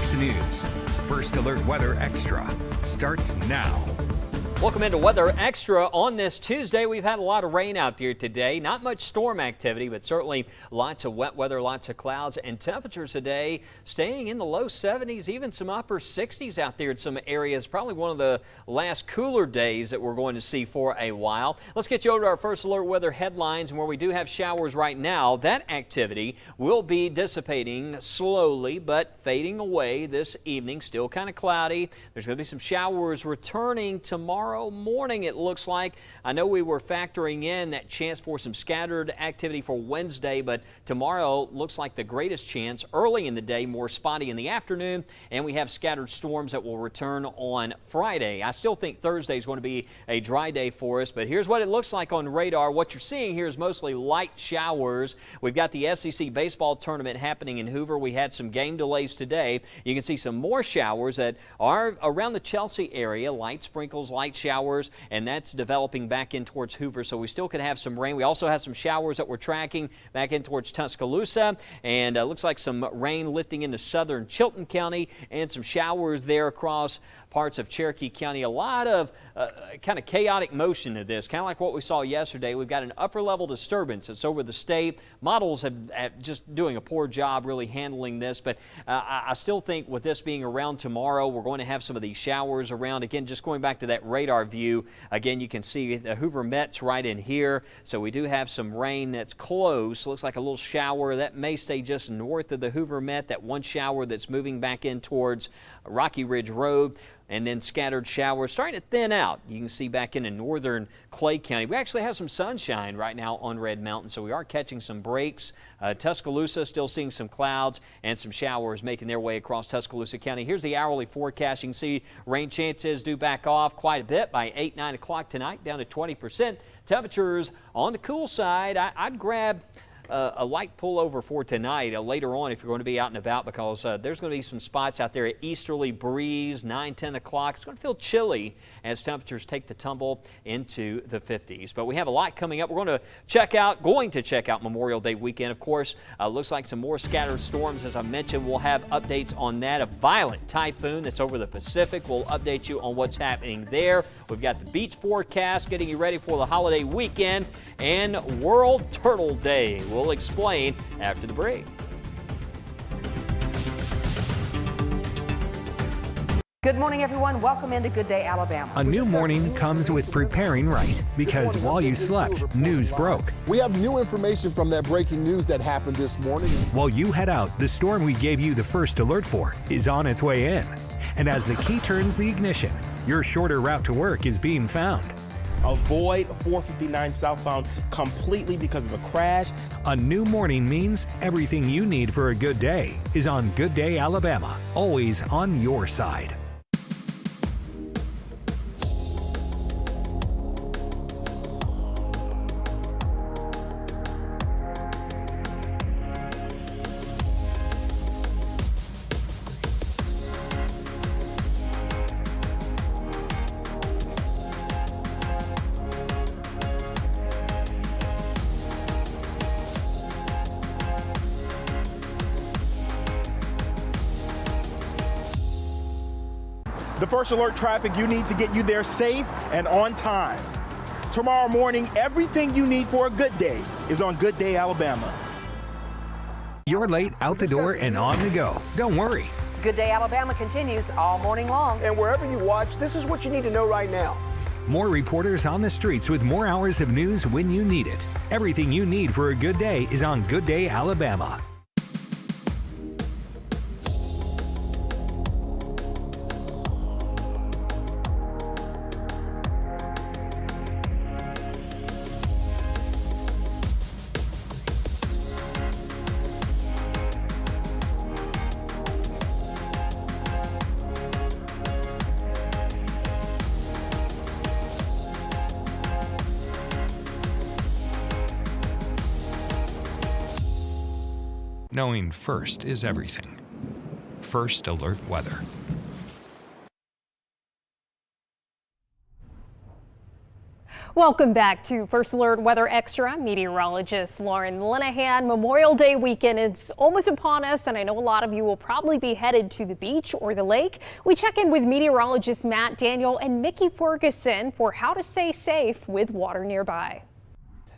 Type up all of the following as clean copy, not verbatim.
Fox News. First Alert Weather Extra starts now. Welcome into Weather Extra on this Tuesday. We've had a lot of rain out there today. Not much storm activity, but certainly lots of wet weather, lots of clouds, and temperatures today staying in the low 70s, even some upper 60s out there in some areas. Probably one of the last cooler days that we're going to see for a while. Let's get you over to our First Alert Weather headlines, and where we do have showers right now, that activity will be dissipating slowly but fading away this evening. Still kind of cloudy. There's going to be some showers returning tomorrow morning, it looks like. I know we were factoring in that chance for some scattered activity for Wednesday, but tomorrow looks like the greatest chance early in the day, more spotty in the afternoon, and we have scattered storms that will return on Friday. I still think Thursday is going to be a dry day for us, but here's what it looks like on radar. What you're seeing here is mostly light showers. We've got the SEC baseball tournament happening in Hoover. We had some game delays today. You can see some more showers that are around the Chelsea area, light sprinkles, light showers, and that's developing back in towards Hoover, so we still could have some rain. We also have some showers that we're tracking back in towards Tuscaloosa, and looks like some rain lifting into southern Chilton County and some showers there across parts of Cherokee County. A lot of kind of chaotic motion to this, kind of like what we saw yesterday. We've got an upper level disturbance that's over the state. Models have just doing a poor job really handling this, but I still think with this being around tomorrow, we're going to have some of these showers around. Again, just going back to that radar view, again, you can see the Hoover Met's right in here, so we do have some rain that's close. Looks like a little shower that may stay just north of the Hoover Met, that one shower that's moving back in towards Rocky Ridge Road. And then scattered showers starting to thin out. You can see back into northern Clay County. We actually have some sunshine right now on Red Mountain, so we are catching some breaks. Tuscaloosa still seeing some clouds and some showers making their way across Tuscaloosa County. Here's the hourly forecast. You can see rain chances do back off quite a bit by 8, 9 o'clock tonight, down to 20%. Temperatures on the cool side. I'd grab a light pullover for tonight later on if you're going to be out and about, because there's going to be some spots out there. Easterly breeze, 9, 10 o'clock. It's going to feel chilly as temperatures take the tumble into the 50s. But we have a lot coming up. We're going to check out Memorial Day weekend. Of course, looks like some more scattered storms. As I mentioned, we'll have updates on that. A violent typhoon that's over the Pacific. We'll update you on what's happening there. We've got the beach forecast getting you ready for the holiday weekend, and World Turtle Day. We'll explain after the break. Good morning, everyone. Welcome into Good Day, Alabama. A new morning comes with preparing right, because while you slept, news broke. We have new information from that breaking news that happened this morning. While you head out, the storm we gave you the first alert for is on its way in. And as the key turns the ignition, your shorter route to work is being found. Avoid 459 southbound completely because of a crash. A new morning means everything you need for a good day is on Good Day Alabama, always on your side. The First Alert traffic you need to get you there safe and on time. Tomorrow morning, everything you need for a good day is on Good Day Alabama. You're late, out the door, and on the go. Don't worry. Good Day, Alabama continues all morning long. And wherever you watch, this is what you need to know right now. More reporters on the streets with more hours of news when you need it. Everything you need for a good day is on Good Day Alabama. Knowing first is everything. First Alert Weather. Welcome back to First Alert Weather Extra. Meteorologist Lauren Linehan. Memorial Day weekend is almost upon us, and I know a lot of you will probably be headed to the beach or the lake. We check in with meteorologist Matt Daniel and Mickey Ferguson for how to stay safe with water nearby.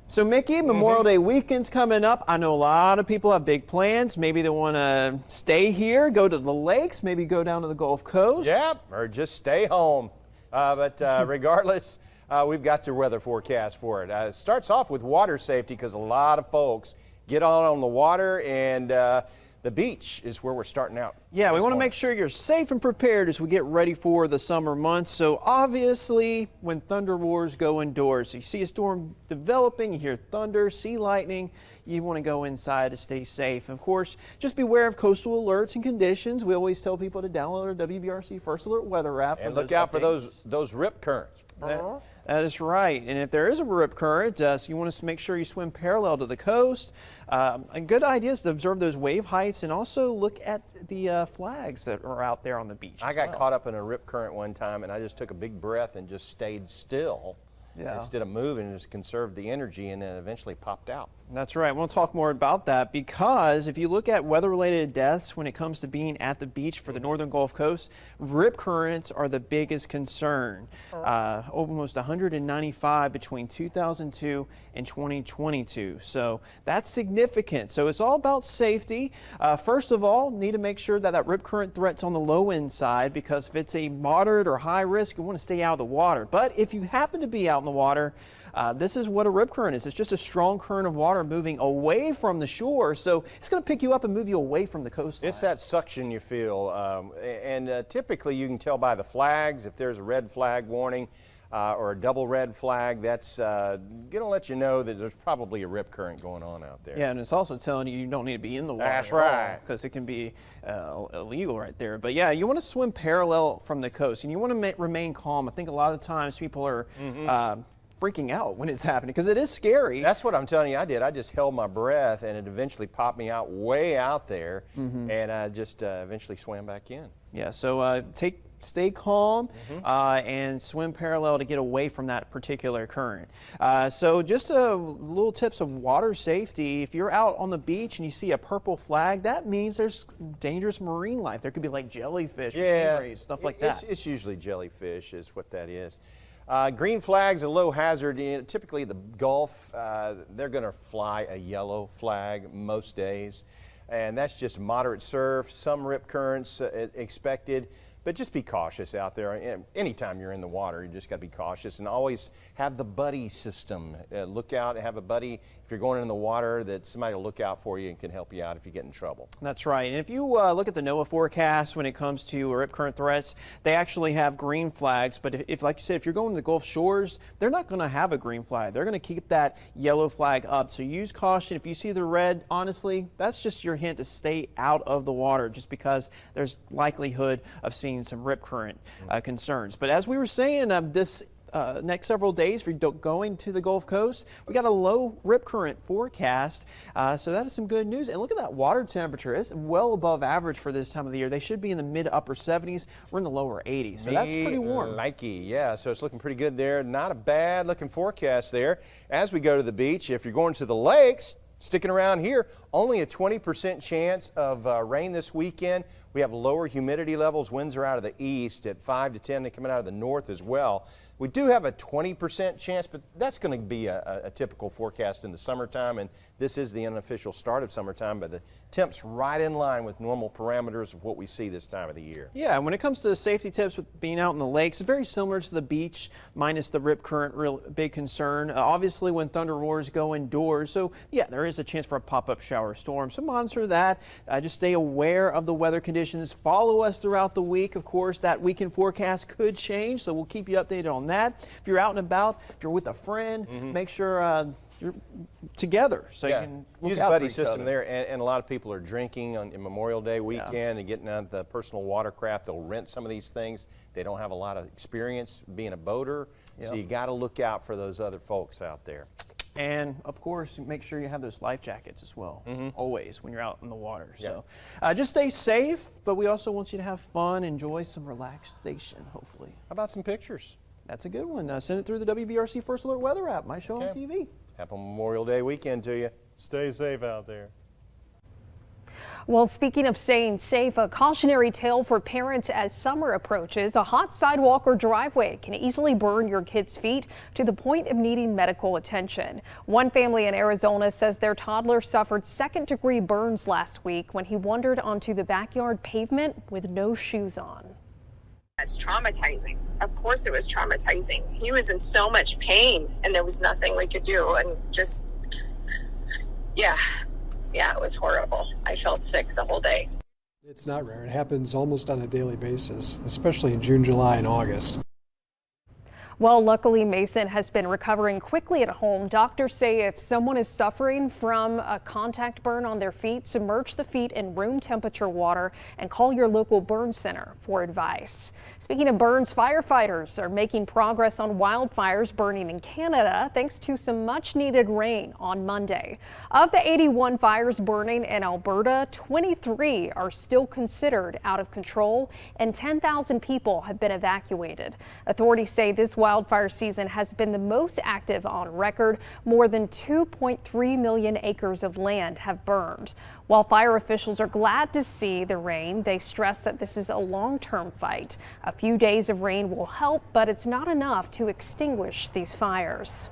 So Mickey, Memorial Day weekend's coming up. I know a lot of people have big plans. Maybe they want to stay here, go to the lakes, maybe go down to the Gulf Coast. Yep, or just stay home. But regardless, we've got your weather forecast for it. It starts off with water safety because a lot of folks get on the water, and the beach is where we're starting out. Yeah, we want to make sure you're safe and prepared as we get ready for the summer months. So obviously, when thunder roars, go indoors. You see a storm developing, you hear thunder, see lightning, you want to go inside to stay safe. Of course, just beware of coastal alerts and conditions. We always tell people to download our WVRC First Alert weather app. And look out for those rip currents. That is right. And if there is a rip current, so you want to make sure you swim parallel to the coast. A good idea is to observe those wave heights and also look at the flags that are out there on the beach. I got caught up in a rip current one time, and I just took a big breath and just stayed still. Instead of moving, just conserved the energy, and then eventually popped out. That's right. We'll talk more about that because if you look at weather-related deaths when it comes to being at the beach for the northern Gulf Coast, rip currents are the biggest concern. Almost 195 between 2002 and 2022. So that's significant. So it's all about safety. First of all, need to make sure that rip current threat's on the low end side, because if it's a moderate or high risk, you want to stay out of the water. But if you happen to be out in the water, this is what a rip current is. It's just a strong current of water moving away from the shore. So it's going to pick you up and move you away from the coastline. It's that suction you feel. And typically you can tell by the flags. If there's a red flag warning or a double red flag, that's going to let you know that there's probably a rip current going on out there. Yeah, and it's also telling you don't need to be in the water. That's right. Because it can be illegal right there. But yeah, you want to swim parallel from the coast, and you want to remain calm. I think a lot of times people are freaking out when it's happening because it is scary. That's what I'm telling you I did. I just held my breath, and it eventually popped me out way out there, and I just eventually swam back in. Yeah, so stay calm and swim parallel to get away from that particular current. So just little tips of water safety. If you're out on the beach and you see a purple flag, that means there's dangerous marine life. There could be like jellyfish, or stingrays, stuff like that. It's usually jellyfish is what that is. Green flags are low hazard. Typically the Gulf, they're going to fly a yellow flag most days. And that's just moderate surf, some rip currents expected. But just be cautious out there. Anytime you're in the water, you just got to be cautious, and always have the buddy system. Look out and have a buddy if you're going in the water, that somebody will look out for you and can help you out if you get in trouble. That's right. And if you look at the NOAA forecast when it comes to rip current threats, they actually have green flags. But if, like you said, if you're going to the Gulf shores, they're not going to have a green flag. They're going to keep that yellow flag up. So use caution. If you see the red, honestly, that's just your hint to stay out of the water, just because there's likelihood of seeing some rip current concerns. But as we were saying, this next several days, if you're going to the Gulf Coast, we got a low rip current forecast. So that is some good news. And look at that water temperature. It's well above average for this time of the year. They should be in the mid to upper 70s. We're in the lower 80s. So that's pretty warm. Likey, yeah. So it's looking pretty good there. Not a bad looking forecast there. As we go to the beach, if you're going to the lakes, sticking around here, only a 20% chance of rain this weekend. We have lower humidity levels. Winds are out of the east at 5 to 10. They're coming out of the north as well. We do have a 20% chance, but that's going to be a typical forecast in the summertime, and this is the unofficial start of summertime, but the temps right in line with normal parameters of what we see this time of the year. Yeah, and when it comes to safety tips with being out in the lakes, it's very similar to the beach, minus the rip current, real big concern. Obviously, when thunder roars, go indoors. So yeah, there is a chance for a pop-up shower storm. So monitor that. Just stay aware of the weather conditions. Follow us throughout the week. Of course, that weekend forecast could change, so we'll keep you updated on that. If you're out and about, if you're with a friend, make sure you're together so you can look use out a buddy for each system other. there, and a lot of people are drinking on Memorial Day weekend and getting out the personal watercraft. They'll rent some of these things. They don't have a lot of experience being a boater, so you got to look out for those other folks out there. And of course, make sure you have those life jackets as well, always when you're out in the water. So just stay safe, but we also want you to have fun, enjoy some relaxation, hopefully. How about some pictures? That's a good one. Send it through the WBRC First Alert Weather app, my show on TV. Happy Memorial Day weekend to you. Stay safe out there. Well, speaking of staying safe, a cautionary tale for parents as summer approaches. A hot sidewalk or driveway can easily burn your kids' feet to the point of needing medical attention. One family in Arizona says their toddler suffered second-degree burns last week when he wandered onto the backyard pavement with no shoes on. It's traumatizing. Of course it was traumatizing. He was in so much pain and there was nothing we could do, and just, yeah, it was horrible. I felt sick the whole day. It's not rare. It happens almost on a daily basis, especially in June, July, and August. Well, luckily, Mason has been recovering quickly at home. Doctors say if someone is suffering from a contact burn on their feet, submerge the feet in room temperature water and call your local burn center for advice. Speaking of burns, firefighters are making progress on wildfires burning in Canada thanks to some much needed rain on Monday. Of the 81 fires burning in Alberta, 23 are still considered out of control and 10,000 people have been evacuated. Authorities say this wildfire season has been the most active on record. More than 2.3 million acres of land have burned. While fire officials are glad to see the rain, they stress that this is a long-term fight. A few days of rain will help, but it's not enough to extinguish these fires.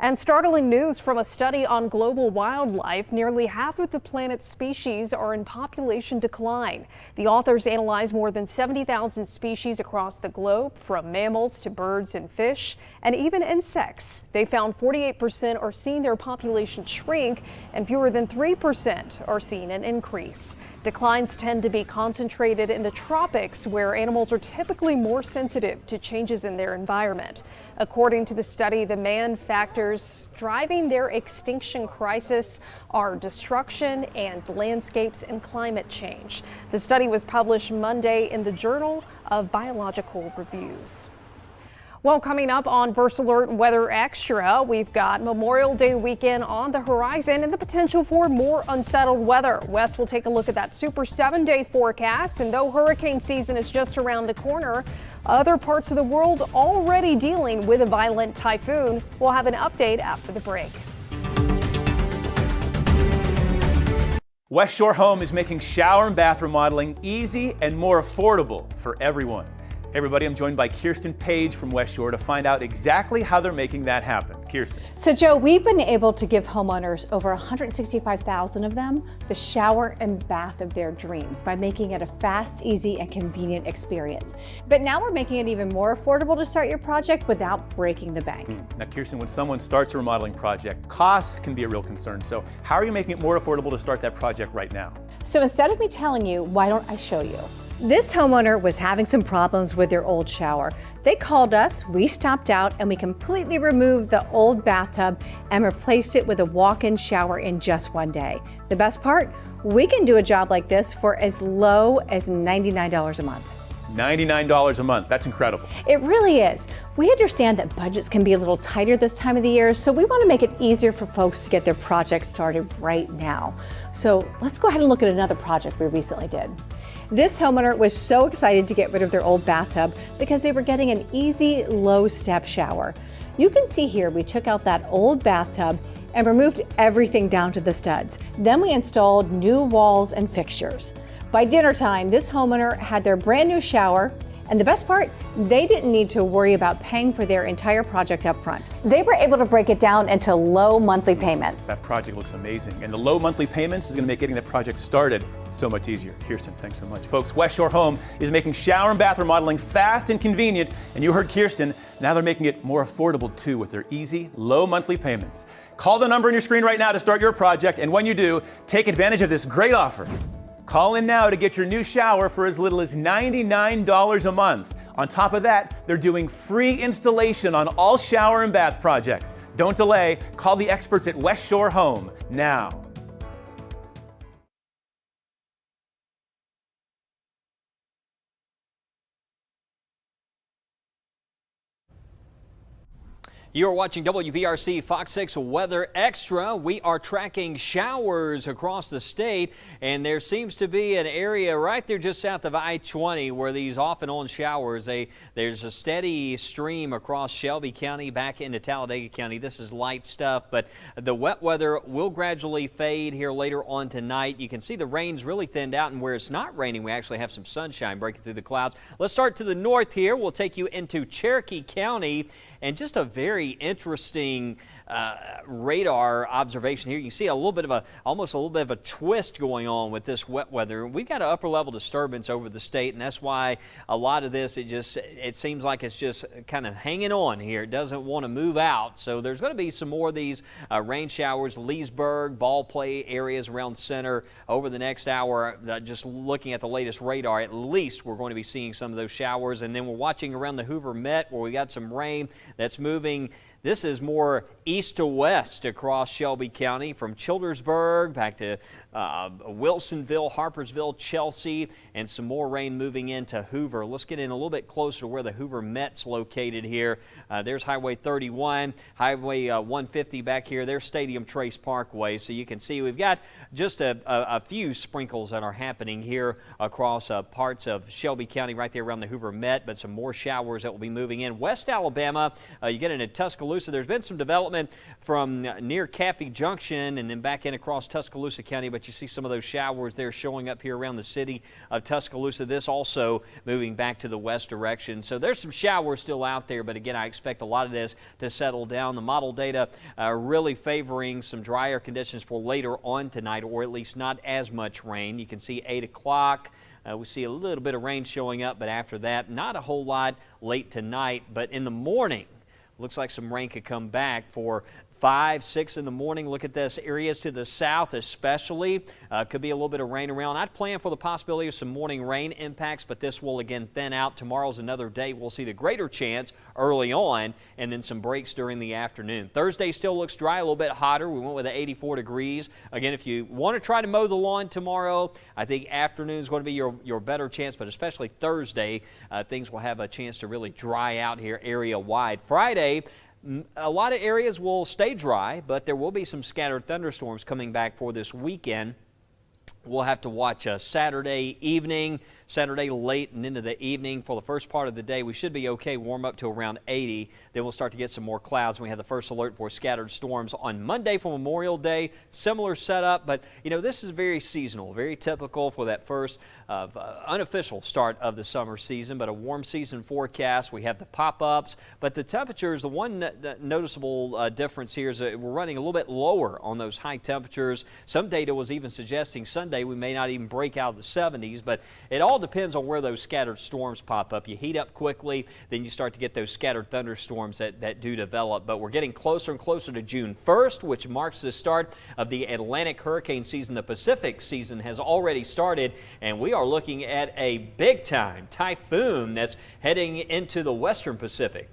And startling news from a study on global wildlife, nearly half of the planet's species are in population decline. The authors analyzed more than 70,000 species across the globe, from mammals to birds and fish, and even insects. They found 48% are seeing their population shrink, and fewer than 3% are seeing an increase. Declines tend to be concentrated in the tropics, where animals are typically more sensitive to changes in their environment. According to the study, the main factors driving their extinction crisis are destruction and landscapes and climate change. The study was published Monday in the Journal of Biological Reviews. Well, coming up on First Alert Weather Extra, we've got Memorial Day weekend on the horizon and the potential for more unsettled weather. Wes will take a look at that Super 7-day forecast, and though hurricane season is just around the corner, other parts of the world already dealing with a violent typhoon. We'll have an update after the break. West Shore Home is making shower and bath remodeling easy and more affordable for everyone. Hey everybody, I'm joined by Kirsten Page from West Shore to find out exactly how they're making that happen. Kirsten. So Joe, we've been able to give homeowners, over 165,000 of them, the shower and bath of their dreams by making it a fast, easy, and convenient experience. But now we're making it even more affordable to start your project without breaking the bank. Now Kirsten, when someone starts a remodeling project, costs can be a real concern. So how are you making it more affordable to start that project right now? So instead of me telling you, why don't I show you? This homeowner was having some problems with their old shower. They called us, we stopped out, and we completely removed the old bathtub and replaced it with a walk-in shower in just one day. The best part? We can do a job like this for as low as $99 a month. $99 a month, that's incredible. It really is. We understand that budgets can be a little tighter this time of the year, so we want to make it easier for folks to get their projects started right now. So let's go ahead and look at another project we recently did. This homeowner was so excited to get rid of their old bathtub because they were getting an easy, low-step shower. You can see here we took out that old bathtub and removed everything down to the studs. Then we installed new walls and fixtures. By dinner time, this homeowner had their brand new shower, and the best part, they didn't need to worry about paying for their entire project up front. They were able to break it down into low monthly payments. That project looks amazing, and the low monthly payments is going to make getting that project started so much easier. Kirsten, thanks so much. Folks, West Shore Home is making shower and bath remodeling fast and convenient, and you heard Kirsten, now they're making it more affordable too with their easy, low monthly payments. Call the number on your screen right now to start your project, and when you do, take advantage of this great offer. Call in now to get your new shower for as little as $99 a month. On top of that, they're doing free installation on all shower and bath projects. Don't delay. Call the experts at West Shore Home now. You're watching WBRC Fox 6 Weather Extra. We are tracking showers across the state, and there seems to be an area right there just south of I-20 where these off and on showers, there's a steady stream across Shelby County back into Talladega County. This is light stuff, but the wet weather will gradually fade here later on tonight. You can see the rain's really thinned out, and where it's not raining, we actually have some sunshine breaking through the clouds. Let's start to the north here. We'll take you into Cherokee County, and just a very interesting radar observation here. You can see almost a little bit of a twist going on with this wet weather. We've got an upper level disturbance over the state, and that's why a lot of this, it seems like it's just kind of hanging on here. It doesn't want to move out. So there's going to be some more of these rain showers, Leesburg, ball play areas around the center over the next hour. Just looking at the latest radar, at least we're going to be seeing some of those showers. And then we're watching around the Hoover Met where we got some rain that's moving. This is more east to west across Shelby County from Childersburg back to Wilsonville, Harpersville, Chelsea, and some more rain moving into Hoover. Let's get in a little bit closer to where the Hoover Met's located here. There's Highway 31, Highway 150 back here. There's Stadium Trace Parkway. So you can see we've got just a few sprinkles that are happening here across parts of Shelby County right there around the Hoover Met, but some more showers that will be moving in. West Alabama, you get into Tuscaloosa. There's been some development from near Caffey Junction and then back in across Tuscaloosa County, but you see some of those showers there showing up here around the city of Tuscaloosa. This also moving back to the west direction. So there's some showers still out there, but again, I expect a lot of this to settle down. The model data really favoring some drier conditions for later on tonight, or at least not as much rain. You can see 8 o'clock. We see a little bit of rain showing up, but after that, not a whole lot late tonight. But in the morning, looks like some rain could come back for 5, 6 in the morning. Look at this, areas to the south especially. Could be a little bit of rain around. I'd plan for the possibility of some morning rain impacts, but this will again thin out. Tomorrow's another day. We'll see the greater chance early on and then some breaks during the afternoon. Thursday still looks dry, a little bit hotter. We went with 84 degrees. Again, if you want to try to mow the lawn tomorrow, I think afternoon is going to be your better chance, but especially Thursday, things will have a chance to really dry out here area-wide. Friday, a lot of areas will stay dry, but there will be some scattered thunderstorms coming back for this weekend. We'll have to watch Saturday evening, Saturday late and into the evening. For the first part of the day, we should be okay, warm up to around 80. Then we'll start to get some more clouds. We have the first alert for scattered storms on Monday for Memorial Day. Similar setup, but this is very seasonal, very typical for that first unofficial start of the summer season, but a warm season forecast. We have the pop-ups, but the temperatures, the one noticeable difference here is that we're running a little bit lower on those high temperatures. Some data was even suggesting Sunday we may not even break out of the 70s, but it all depends on where those scattered storms pop up. You heat up quickly, then you start to get those scattered thunderstorms that do develop. But we're getting closer and closer to June 1st, which marks the start of the Atlantic hurricane season. The Pacific season has already started, and we are looking at a big-time typhoon that's heading into the western Pacific.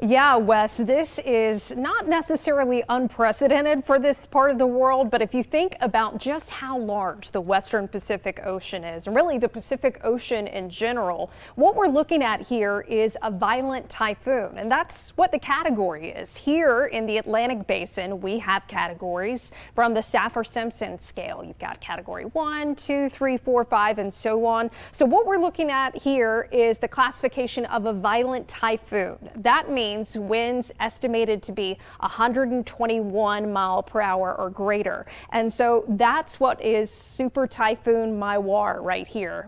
Yeah, Wes, this is not necessarily unprecedented for this part of the world, but if you think about just how large the western Pacific Ocean is, and really the Pacific Ocean in general, what we're looking at here is a violent typhoon, and that's what the category is. Here in the Atlantic Basin, we have categories from the Saffir-Simpson scale. You've got category 1, 2, 3, 4, 5, and so on. So what we're looking at here is the classification of a violent typhoon. That means winds estimated to be 121 mile per hour or greater. And so that's what is Super Typhoon Mowar right here.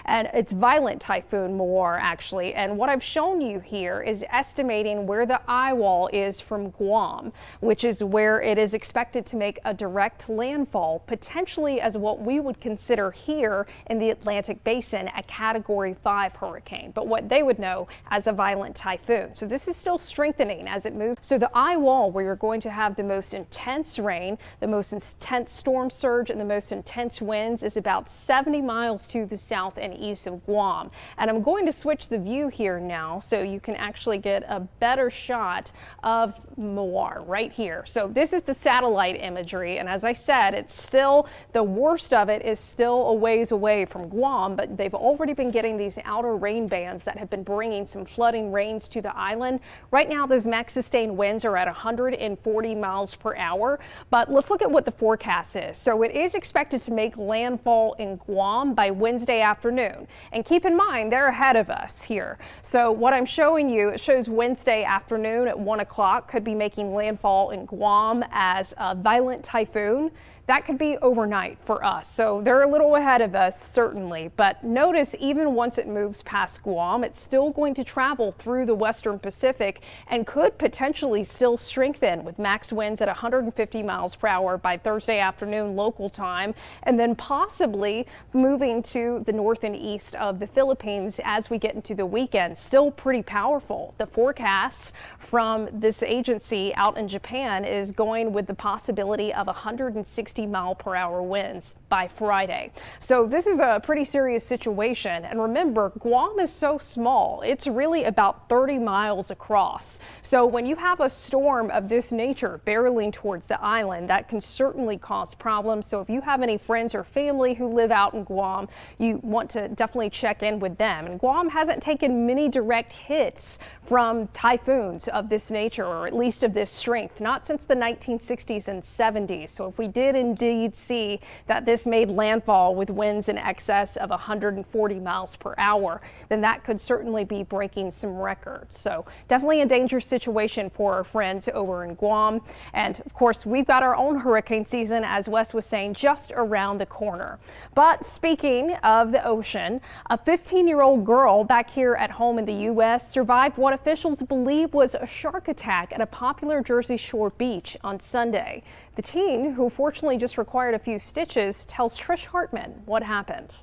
And it's Violent Typhoon Mowar actually. And what I've shown you here is estimating where the eye wall is from Guam, which is where it is expected to make a direct landfall, potentially as what we would consider here in the Atlantic Basin a Category 5 hurricane, but what they would know as a violent typhoon. So this is still strengthening as it moves. So the eye wall, where you're going to have the most intense rain, the most intense storm surge, and the most intense winds, is about 70 miles to the south and east of Guam. And I'm going to switch the view here now so you can actually get a better shot of Mowar right here. So this is the satellite imagery, and as I said, it's still, the worst of it is still a ways away from Guam, but they've already been getting these outer rain bands that have been bringing some flooding rains to the island. Right now, those max sustained winds are at 140 miles per hour. But let's look at what the forecast is. So it is expected to make landfall in Guam by Wednesday afternoon. And keep in mind, they're ahead of us here. So what I'm showing you, it shows Wednesday afternoon at 1 o'clock could be making landfall in Guam as a violent typhoon. That could be overnight for us. So they're a little ahead of us, certainly. But notice, even once it moves past Guam, it's still going to travel through the western Pacific and could potentially still strengthen with max winds at 150 miles per hour by Thursday afternoon local time, and then possibly moving to the north and east of the Philippines as we get into the weekend. Still pretty powerful. The forecast from this agency out in Japan is going with the possibility of 160-mile-per-hour winds by Friday. So this is a pretty serious situation. And remember, Guam is so small. It's really about 30 miles across. So when you have a storm of this nature barreling towards the island, that can certainly cause problems. So if you have any friends or family who live out in Guam, you want to definitely check in with them. And Guam hasn't taken many direct hits from typhoons of this nature, or at least of this strength, not since the 1960s and 70s. So if we did indeed see that this made landfall with winds in excess of 140 miles per hour, then that could certainly be breaking some records. So definitely a dangerous situation for our friends over in Guam. And of course, we've got our own hurricane season, as Wes was saying, just around the corner. But speaking of the ocean, a 15-year-old girl back here at home in the U.S. survived what officials believe was a shark attack at a popular Jersey Shore beach on Sunday. The teen, who fortunately just required a few stitches, tells Trish Hartman what happened.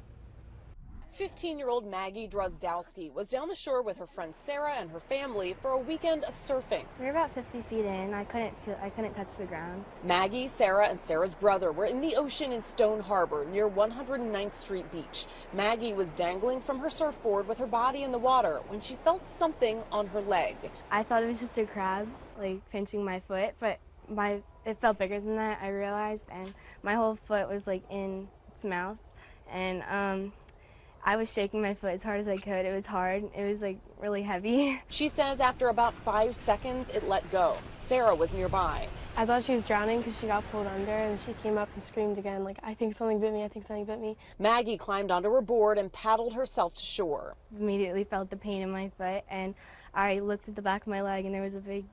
15-year-old Maggie Drozdowski was down the shore with her friend Sarah and her family for a weekend of surfing. We were about 50 feet in. I couldn't touch the ground. Maggie, Sarah, and Sarah's brother were in the ocean in Stone Harbor near 109th Street Beach. Maggie was dangling from her surfboard with her body in the water when she felt something on her leg. I thought it was just a crab, like pinching my foot, but it felt bigger than that, I realized, and my whole foot was like in its mouth, and I was shaking my foot as hard as I could. It was hard. It was like really heavy. She says after about 5 seconds, it let go. Sarah was nearby. I thought she was drowning because she got pulled under, and she came up and screamed again, like, I think something bit me, I think something bit me. Maggie climbed onto her board and paddled herself to shore. Immediately felt the pain in my foot, and I looked at the back of my leg, and there was a big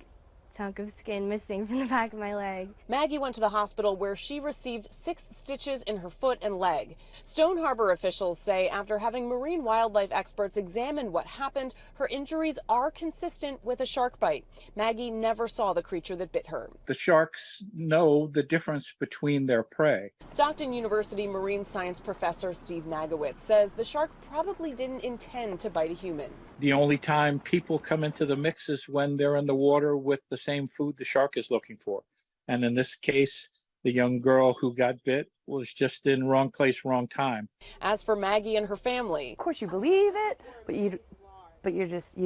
chunk of skin missing from the back of my leg. Maggie went to the hospital where she received 6 stitches in her foot and leg. Stone Harbor officials say after having marine wildlife experts examine what happened, her injuries are consistent with a shark bite. Maggie never saw the creature that bit her. The sharks know the difference between their prey. Stockton University marine science professor Steve Nagowitz says the shark probably didn't intend to bite a human. The only time people come into the mix is when they're in the water with the same food the shark is looking for. And in this case, the young girl who got bit was just in wrong place, wrong time. As for Maggie and her family, of course you believe it, but you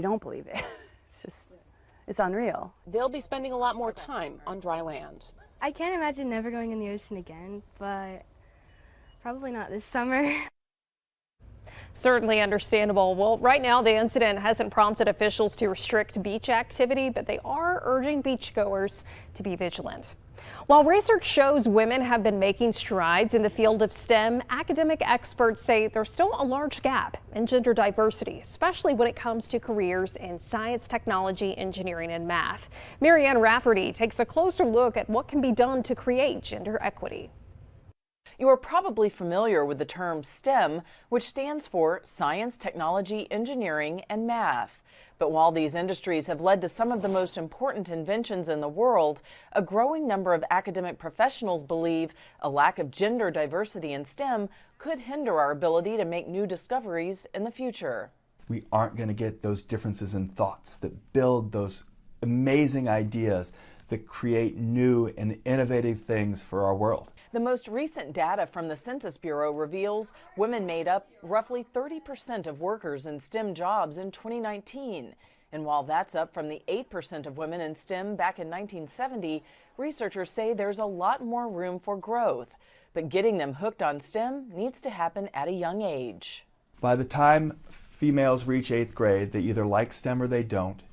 don't believe it. It's unreal. They'll be spending a lot more time on dry land. I can't imagine never going in the ocean again, but probably not this summer. Certainly understandable. Well, right now the incident hasn't prompted officials to restrict beach activity, but they are urging beachgoers to be vigilant. While research shows women have been making strides in the field of STEM, academic experts say there's still a large gap in gender diversity, especially when it comes to careers in science, technology, engineering, and math. Marianne Rafferty takes a closer look at what can be done to create gender equity. You are probably familiar with the term STEM, which stands for Science, Technology, Engineering, and Math. But while these industries have led to some of the most important inventions in the world, a growing number of academic professionals believe a lack of gender diversity in STEM could hinder our ability to make new discoveries in the future. We aren't going to get those differences in thoughts that build those amazing ideas that create new and innovative things for our world. The most recent data from the Census Bureau reveals women made up roughly 30% of workers in STEM jobs in 2019. And while that's up from the 8% of women in STEM back in 1970, researchers say there's a lot more room for growth. But getting them hooked on STEM needs to happen at a young age. By the time females reach 8th grade, they either like STEM or they don't.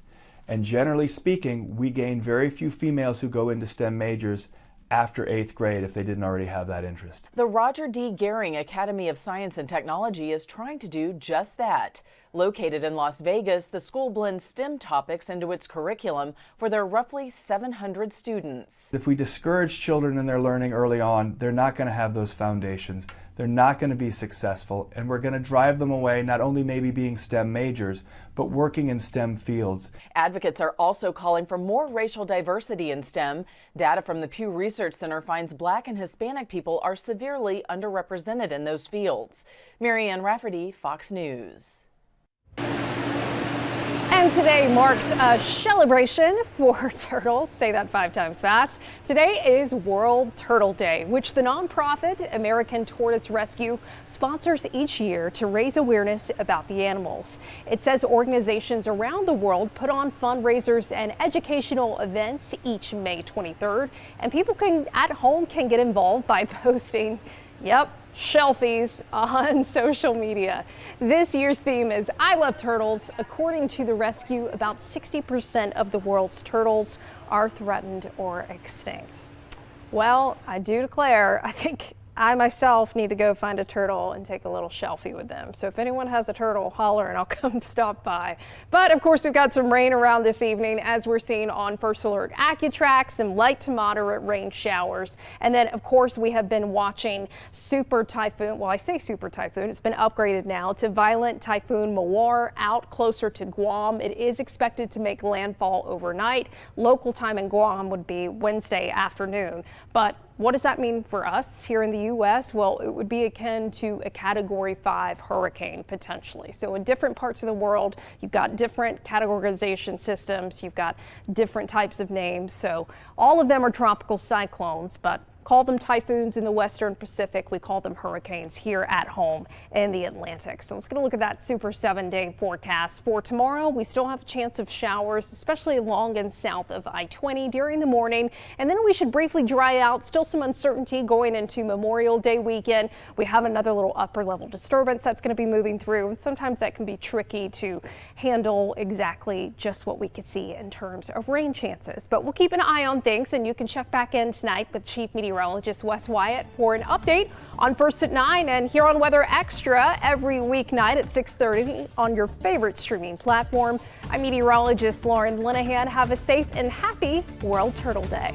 And generally speaking, we gain very few females who go into STEM majors after 8th grade if they didn't already have that interest. The Roger D. Gehring Academy of Science and Technology is trying to do just that. Located in Las Vegas, the school blends STEM topics into its curriculum for their roughly 700 students. If we discourage children in their learning early on, they're not going to have those foundations. They're not going to be successful, and we're going to drive them away not only maybe being STEM majors, but working in STEM fields. Advocates are also calling for more racial diversity in STEM. Data from the Pew Research Center finds Black and Hispanic people are severely underrepresented in those fields. Marianne Rafferty, Fox News. And today marks a celebration for turtles. Say that 5 times fast. Today is World Turtle Day, which the nonprofit American Tortoise Rescue sponsors each year to raise awareness about the animals. It says organizations around the world put on fundraisers and educational events each May 23rd, and people at home can get involved by posting, selfies on social media. This year's theme is I Love Turtles. According to the rescue, about 60% of the world's turtles are threatened or extinct. Well, I do declare, I think I myself need to go find a turtle and take a little selfie with them. So if anyone has a turtle, holler and I'll come stop by. But of course, we've got some rain around this evening, as we're seeing on First Alert AccuTrack, some light to moderate rain showers. And then of course, we have been watching Super Typhoon. Well, I say Super Typhoon, it's been upgraded now to Violent Typhoon Mowar out closer to Guam. It is expected to make landfall overnight. Local time in Guam would be Wednesday afternoon. But what does that mean for us here in the U.S.? Well, it would be akin to a Category 5 hurricane, potentially. So in different parts of the world, you've got different categorization systems, you've got different types of names. So all of them are tropical cyclones, but call them typhoons in the Western Pacific. We call them hurricanes here at home in the Atlantic. So let's get a look at that Super 7-day forecast. For tomorrow, we still have a chance of showers, especially along and south of I-20 during the morning. And then we should briefly dry out. Still some uncertainty going into Memorial Day weekend. We have another little upper level disturbance that's going to be moving through. And sometimes that can be tricky to handle exactly just what we could see in terms of rain chances. But we'll keep an eye on things, and you can check back in tonight with Chief Meteorologist Wes Wyatt for an update on First at 9 and here on Weather Extra every weeknight at 6:30 on your favorite streaming platform. I'm meteorologist Lauren Linehan. Have a safe and happy World Turtle Day.